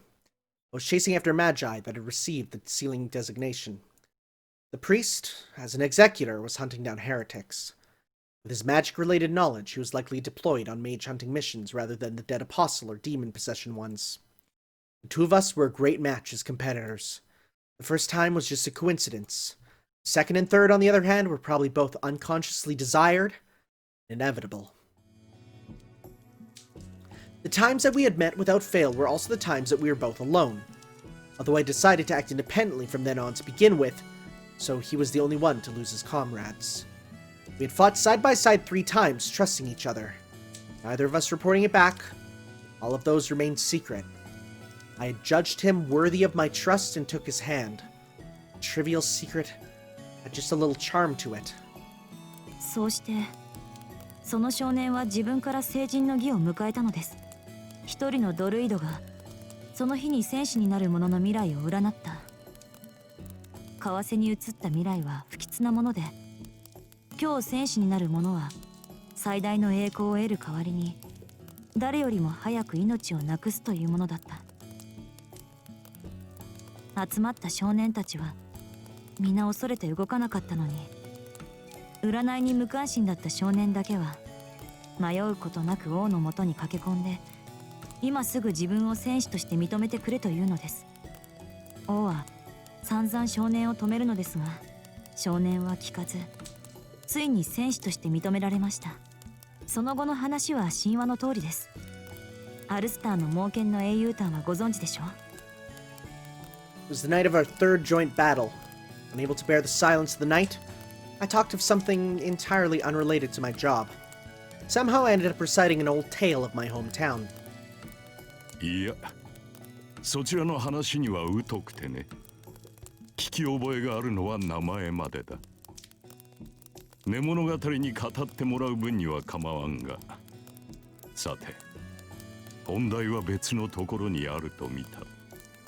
I was chasing after Magi that had received the sealing designation. The priest, as an executor, was hunting down heretics. With his magic-related knowledge, he was likely deployed on mage-hunting missions rather than the dead apostle or demon-possession ones. The two of us were a great match as competitors. The first time was just a coincidence. The second and third, on the other hand, were probably both unconsciously desired and inevitable. The times that we had met without fail were also the times that we were both alone. Although I decided to act independently from then on to begin with, so he was the only one to lose his comrades. We had fought side by side 3 times, trusting each other. Neither of us reporting it back. All of those remained secret. I had judged him worthy of my trust and took his hand. A trivial secret had just a little charm to it. そうして、その少年は自分から成人の儀を迎えたのです。一人のドルイドが、その日に戦士になる者の未来を占った。為替に移った未来は不吉なもので、今日戦士になる者は最大の栄光を得る代わりに誰よりも早く命をなくすというものだった。集まった少年たちは皆恐れて動かなかったのに、占いに無関心だった少年だけは迷うことなく王のもとに駆け込んで、今すぐ自分を戦士として認めてくれというのです。王は散々少年を止めるのですが、少年は聞かず、ついに戦士として認められました。その後の話は神話の通りです。アルスターの猛犬の英雄譚はご存知でしょう。 It was the night of our third joint battle. Unable to bear the silence of the night, I talked of something entirely unrelated to my job. Somehow I ended up reciting an old tale of my hometown. いや、そちらの話には疎くてね。聞き覚えがあるのは名前までだ。寝物語に語ってもらう分には構わんが、さて本題は別のところにあると見た。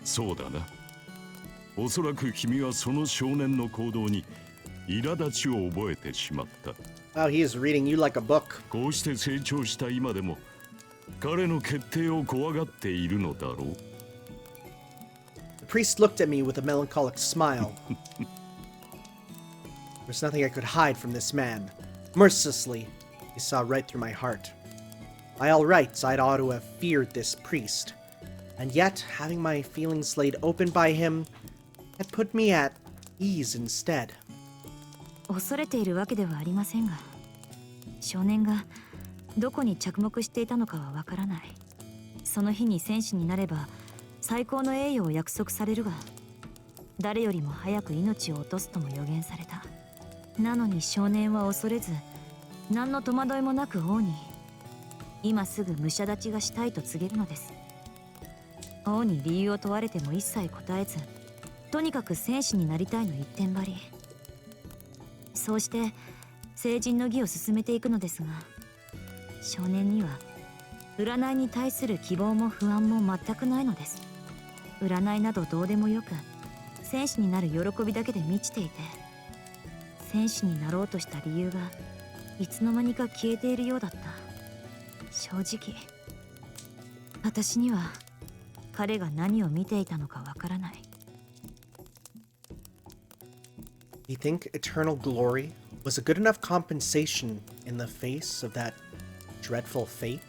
そうだな。おそらく君はその少年の行動に苛立ちを覚えてしまった。Oh, he is reading you like a book. こうして成長した今でも彼の決定を怖がっているのだろう。The priest looked at me with a melancholic smile. There's nothing I could hide from this man. Mercilessly, he saw right through my heart. By all rights, I'd ought to have feared this priest. And yet, having my feelings laid open by him had put me at ease instead. 恐れているわけではありませんが、少年がどこに着目していたのかはわからない。その日に戦士になれば最高の栄誉を約束されるが、誰よりも早く命を落とすとも予言された。なのに少年は恐れず、何の戸惑いもなく王に今すぐ武者立ちがしたいと告げるのです。王に理由を問われても一切答えず、とにかく戦士になりたいの一点張り。そうして成人の儀を進めていくのですが、少年には占いに対する希望も不安も全くないのです。占いなどどうでもよく、戦士になる喜びだけで満ちていて、戦士になろうとした理由がいつの間にか消えているようだった。正直私には彼が何を見ていたのかわからない。 You think eternal glory was a good enough compensation in the face of that dreadful fate?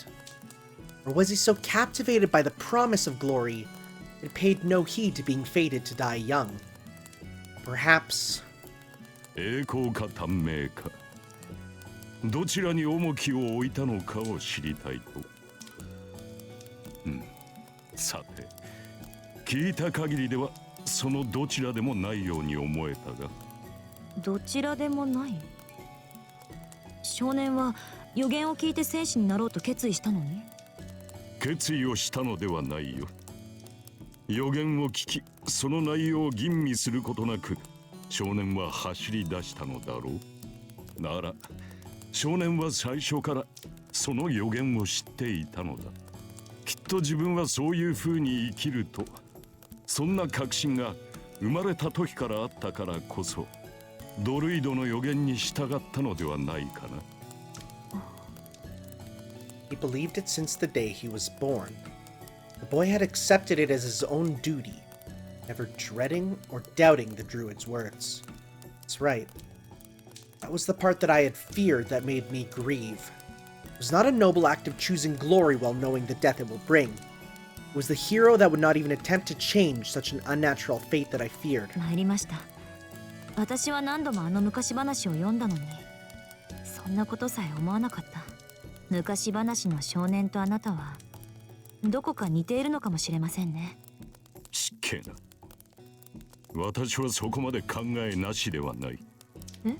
Or was he so captivated by the promise of glory it paid no heed to being fated to die young? Perhaps... 栄光か短命か、どちらに重きを置いたのかを知りたいと。さて、聞いた限りではそのどちらでもないように思えたが。どちらでもない。少年は予言を聞いて戦士になろうと決意したのに。決意をしたのではないよ。予言を聞き、その内容を吟味することなく少年は走り出したのだろう。なら少年は最初からその予言を知っていたのだ。きっと自分はそういう風に生きると、そんな確信が生まれた時からあったからこそ、ドルイドの予言に従ったのではないかな。He believed it since the day he was born. The boy had accepted it as his own duty, never dreading or doubting the druid's words. That's right. That was the part that I had feared that made me grieve. It was not a noble act of choosing glory while knowing the death it will bring. It was the hero that would not even attempt to change such an unnatural fate that I feared. 参りました。私は何度もあの昔話を読んだのに、そんなことさえ思わなかった。昔話の少年とあなたはどこか似ているのかもしれませんね。失敬な。私はそこまで考えなしではない。I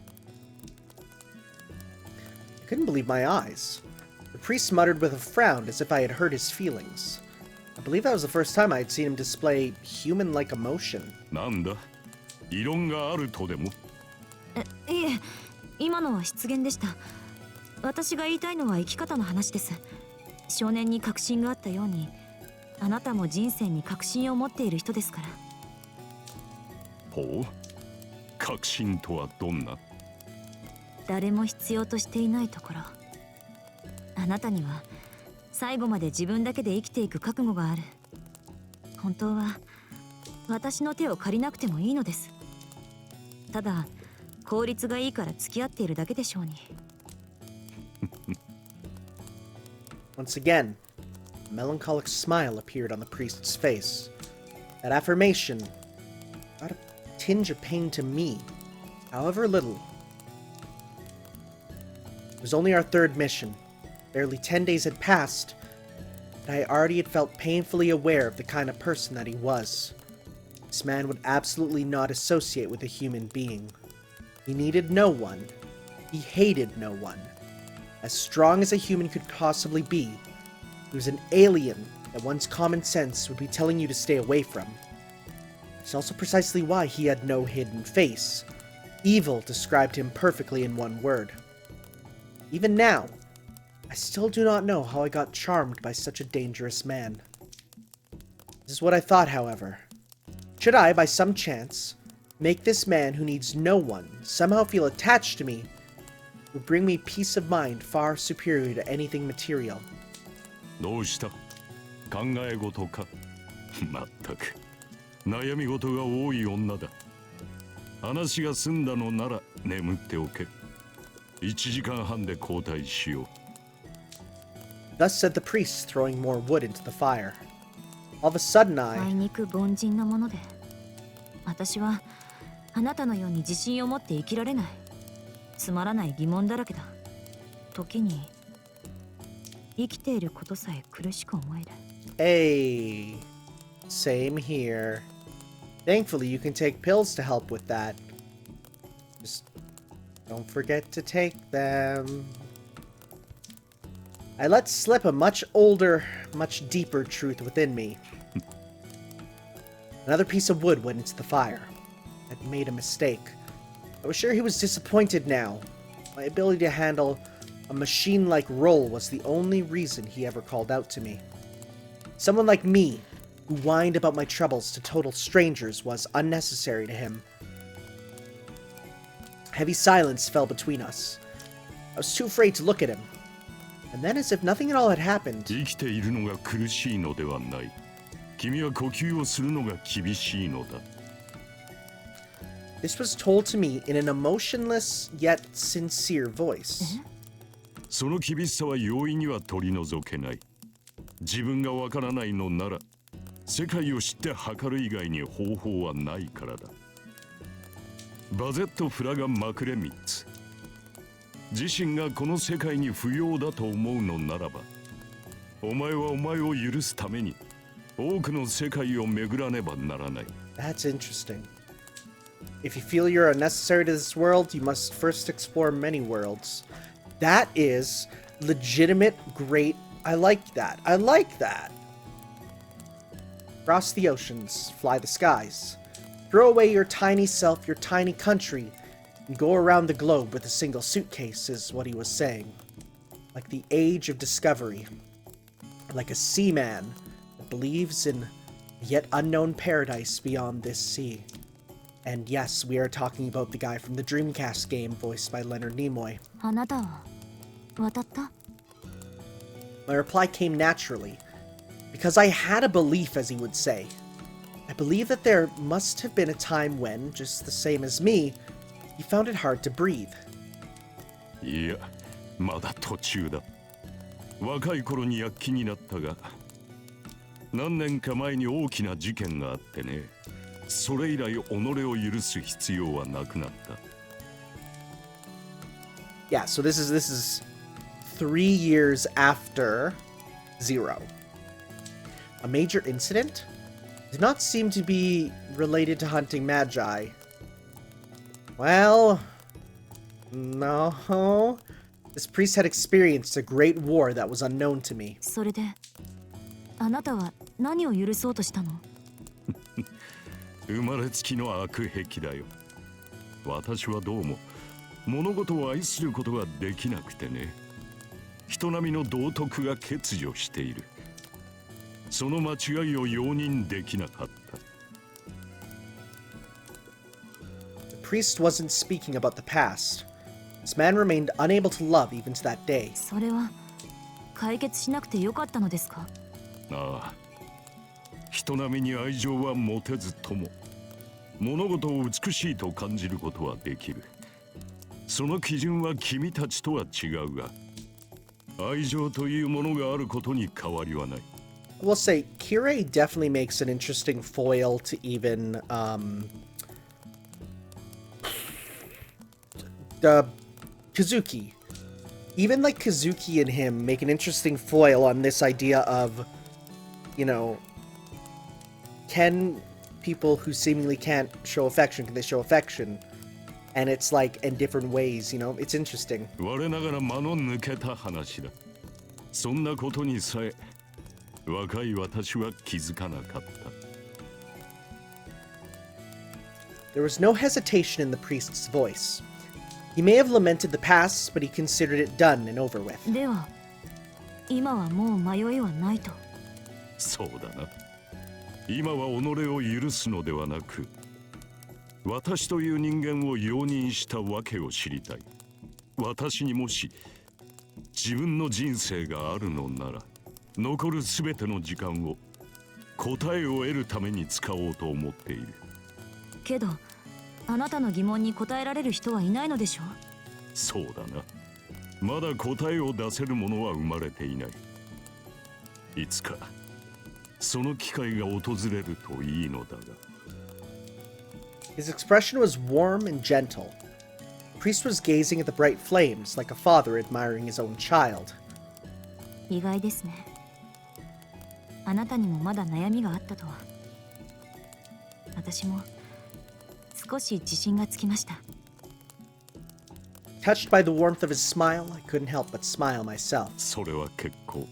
couldn't believe my eyes. The priest muttered with a frown as if I had hurt his feelings. I believe that was the first time I had seen him display human-like emotion. なんだ、異論があるとでも？いえ、今のは失言でした。私が言いたいのは生き方の話です。少年に確信があったように、あなたも人生に確信を持っている人ですから。ほう、確信とはどんな？誰も必要としていないところ。あなたには最後まで自分だけで生きていく覚悟がある。本当は私の手を借りなくてもいいのです。ただ効率がいいから付き合っているだけでしょうに。Once again, a melancholic smile appeared on the priest's face. That affirmation brought a tinge of pain to me, however little. It was only our third mission. Barely 10 days had passed, but I already had felt painfully aware of the kind of person that he was. This man would absolutely not associate with a human being. He needed no one. He hated no one. As strong as a human could possibly be, he was an alien that one's common sense would be telling you to stay away from. It's also precisely why he had no hidden face. Evil described him perfectly in one word. Even now, I still do not know how I got charmed by such a dangerous man. This is what I thought, however. Should I, by some chance, make this man who needs no one somehow feel attached to me, it would bring me peace of mind far superior to anything material. どうした？考え事か？まったく悩み事が多い女だ。話が済んだのなら眠っておけ。1時間半で交代しよう。Thus said the priest, throwing more wood into the fire. All of a sudden あいにく凡人なもので、私はあなたのように自信を持って生きられない。つまらない疑問だらけだ。時に生きていることさえ苦しく思える。Hey, same here. Thankfully, you can take pills to help with that. Just don't forget to take them. I let slip a much older, much deeper truth within me. Another piece of wood went into the fire. I'd made a mistake. I was sure he was disappointed now. My ability to handle a machine-like role was the only reason he ever called out to me. Someone like me, who whined about my troubles to total strangers was unnecessary to him. Heavy silence fell between us. I was too afraid to look at him. And then, as if nothing at all had happened, 生きているのが苦しいのではない。君は呼吸をするのが厳しいのだ。this was told to me in an emotionless yet sincere voice. その厳しさは容易には取り除けない。自分がわからないのなら、世界を知って測る以外に方法はないからだ。バゼット・フラガン・マクレミッツ。自身がこの世界に不要だと思うのならば、お前はお前を許すために多くの世界を巡らねばならない。That's interesting. If you feel you're unnecessary to this world, you must first explore many worlds. That is legitimate, great. I like that. I like that. Cross the oceans, fly the skies. Throw away your tiny self, your tiny country, and go around the globe with a single suitcase, is what he was saying. Like the age of discovery. Like a seaman that believes in a yet unknown paradise beyond this sea. And yes, we are talking about the guy from the Dreamcast game voiced by Leonard Nimoy. あなたは渡った？ My reply came naturally, because I had a belief, as he would say. I believe that there must have been a time when, just the same as me, he found it hard to breathe. いや、まだ途中だ。若い頃に躍起になったが、何年か前に大きな事件があってね。それ以来己を許す必要はなくなった。Yeah, so this is 3 years after Zero. A major incident did not seem to be related to hunting magi. Well, no. This priest had experienced a great war that was unknown to me. それであなたは何を許そうとしたの？生まれつきの悪癖だよ。私はどうも物事を愛することができなくてね。人並みの道徳が欠如している。その間違いを容認できなかった。The priest wasn't speaking about the past. This man remained unable to love even to that day. それは解決しなくてよかったのですか？ああ。人並みに愛情は持てずとも物事を美しいと感じることはできる。その基準は君たちとは違うが、愛情というものがあることに変わりはない。I will say, Kirei definitely makes an interesting foil to even the Kazuki. Even like Kazuki and him make an interesting foil on this idea of, you know, can people who seemingly can't show affection, can they show affection? And it's like in different ways, you know, it's interesting. 我ながら間の抜けた話だ。そんなことにさえ若い私は気づかなかった。There was no hesitation in the priest's voice. He may have lamented the past, but he considered it done and over with. では今はもう迷いはないと。そうだな。今は己を許すのではなく、私という人間を容認したわけを知りたい。私にもし自分の人生があるのなら、残るすべての時間を答えを得るために使おうと思っている。けどあなたの疑問に答えられる人はいないのでしょう？そうだな。まだ答えを出せる者は生まれていない。いつかその機会が訪れるといいのだが。His expression was warm and gentle. The priest was gazing at the bright flames like a father admiring his own child. 意外ですね。あなたにもまだ悩みがあったとは。私も少し自信がつきました。Touched by the warmth of his smile, I couldn't help but smile myself. それは結構。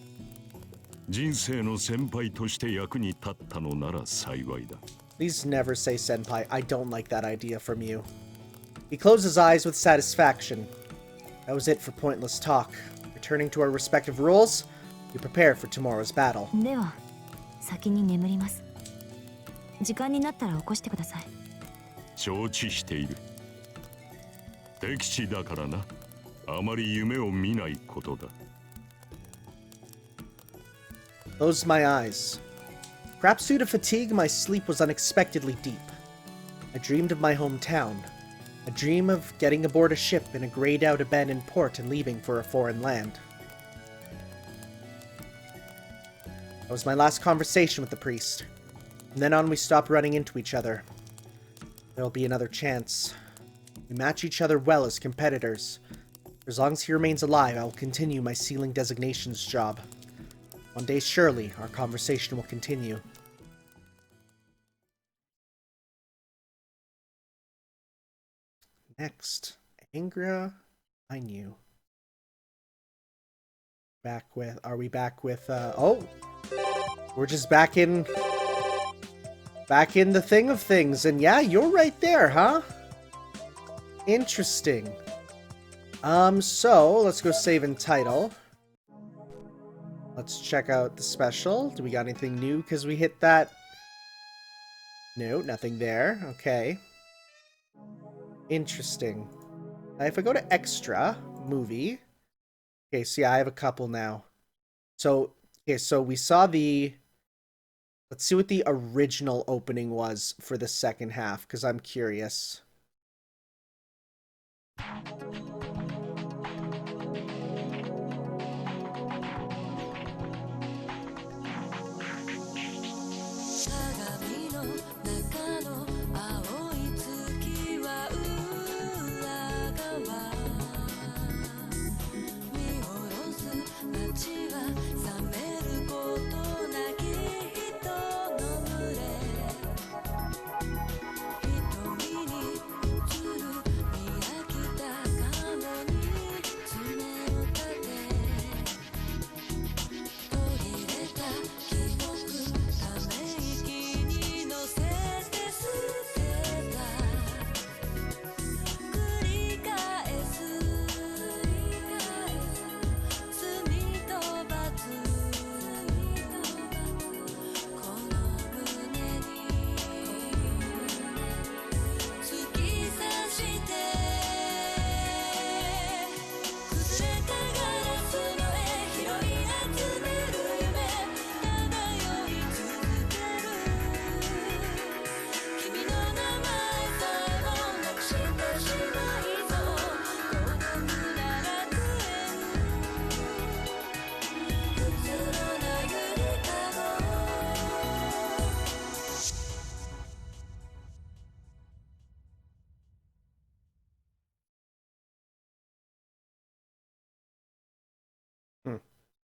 人生の先輩として役に立ったのなら幸いだ。Please never say senpai. I don't like that idea from you. He closed his eyes with satisfaction. That was it for pointless talk. Returning to our respective roles, we prepare for tomorrow's battle. では先に眠ります。時間になったら起こしてください。承知している。敵地だからな。あまり夢を見ないことだ。Closed my eyes. Perhaps due to fatigue, my sleep was unexpectedly deep. I dreamed of my hometown. A dream of getting aboard a ship in a grayed-out abandoned port and leaving for a foreign land. That was my last conversation with the priest. From then on, we stopped running into each other. There'll be another chance. We match each other well as competitors. For as long as he remains alive, I will continue my sealing designations job. One day, surely, our conversation will continue. Next, Angra, I knew. Are we back with, oh! We're just back in the thing of things, and yeah, you're right there, huh? Interesting. So, let's go save and title. Let's check out the special. Do we got anything new? Because we hit that. No, nothing there. Okay. Interesting. If I go to extra, movie. Okay, so yeah, I have a couple now. So, okay, so we saw the... Let's see what the original opening was for the second half, because I'm curious.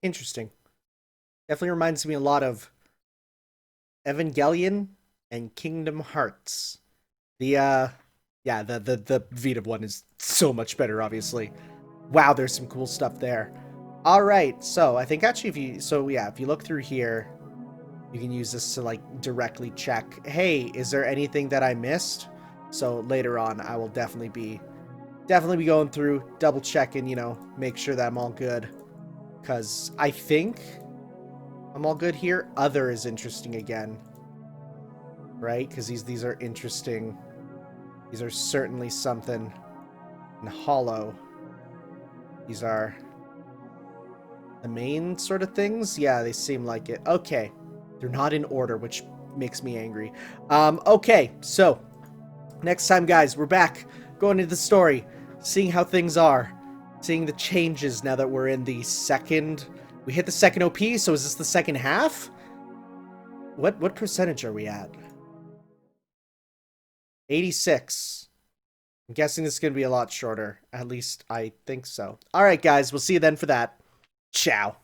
Interesting. Definitely reminds me a lot of Evangelion and Kingdom Hearts. The the Vita one is so much better, obviously. Wow, there's some cool stuff there. All right, so I think actually if you look through here, you can use this to like directly check, hey, is there anything that I missed? So later on, I will definitely be going through, double checking, make sure that I'm all good. Because I think I'm all good here. Other is interesting again. Right? Because these are interesting. These are certainly something. And hollow. These are the main sort of things. Yeah, they seem like it. Okay. They're not in order, which makes me angry. Okay, so next time, guys, we're back going into the story, seeing how things are. Seeing the changes now that we're in the second... We hit the second OP, so is this the second half? What percentage are we at? 86. I'm guessing this is going to be a lot shorter. At least I think so. Alright, guys, we'll see you then for that. Ciao.